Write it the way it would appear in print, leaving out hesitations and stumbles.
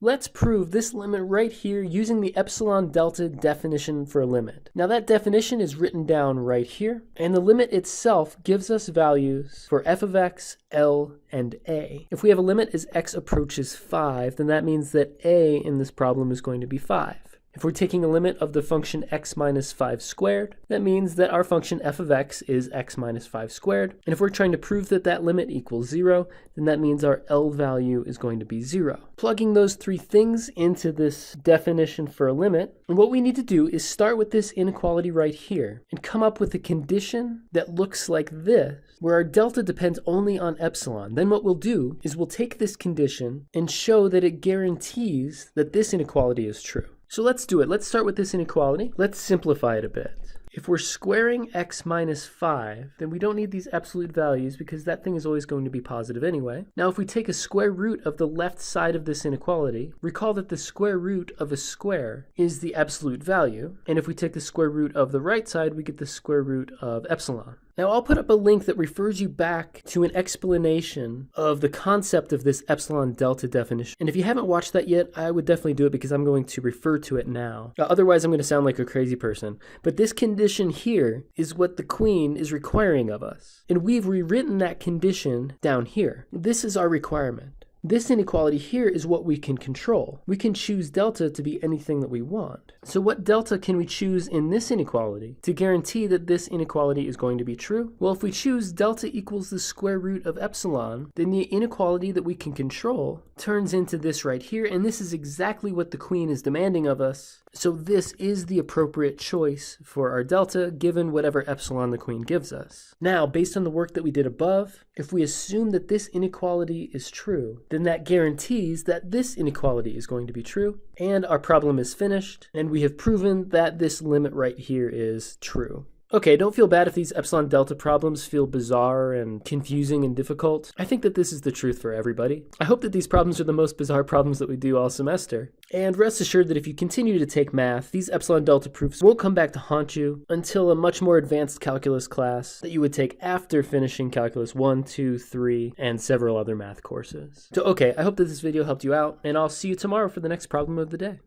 Let's prove this limit right here using the epsilon delta definition for a limit. Now that definition is written down right here, and the limit itself gives us values for f of x, L, and a. If we have a limit as x approaches 5, then that means that a in this problem is going to be 5. If we're taking a limit of the function x minus 5 squared, that means that our function f of x is x minus 5 squared. And if we're trying to prove that that limit equals 0, then that means our L value is going to be 0. Plugging those three things into this definition for a limit, and what we need to do is start with this inequality right here and come up with a condition that looks like this, where our delta depends only on epsilon. Then what we'll do is we'll take this condition and show that it guarantees that this inequality is true. So let's do it. Let's start with this inequality. Let's simplify it a bit. If we're squaring x minus 5, then we don't need these absolute values because that thing is always going to be positive anyway. Now if we take a square root of the left side of this inequality, recall that the square root of a square is the absolute value. And if we take the square root of the right side, we get the square root of epsilon. Now I'll put up a link that refers you back to an explanation of the concept of this epsilon delta definition. And if you haven't watched that yet, I would definitely do it because I'm going to refer to it now. Otherwise I'm going to sound like a crazy person. But this condition here is what the queen is requiring of us. And we've rewritten that condition down here. This is our requirement. This inequality here is what we can control. We can choose delta to be anything that we want. So what delta can we choose in this inequality to guarantee that this inequality is going to be true? Well, if we choose delta equals the square root of epsilon, then the inequality that we can control turns into this right here, and this is exactly what the queen is demanding of us. So this is the appropriate choice for our delta given whatever epsilon the queen gives us. Now, based on the work that we did above, if we assume that this inequality is true, then that guarantees that this inequality is going to be true, and our problem is finished, and we have proven that this limit right here is true. Okay, don't feel bad if these epsilon delta problems feel bizarre and confusing and difficult. I think that this is the truth for everybody. I hope that these problems are the most bizarre problems that we do all semester. And rest assured that if you continue to take math, these epsilon delta proofs won't come back to haunt you until a much more advanced calculus class that you would take after finishing calculus 1, 2, 3, and several other math courses. So okay, I hope that this video helped you out, and I'll see you tomorrow for the next problem of the day.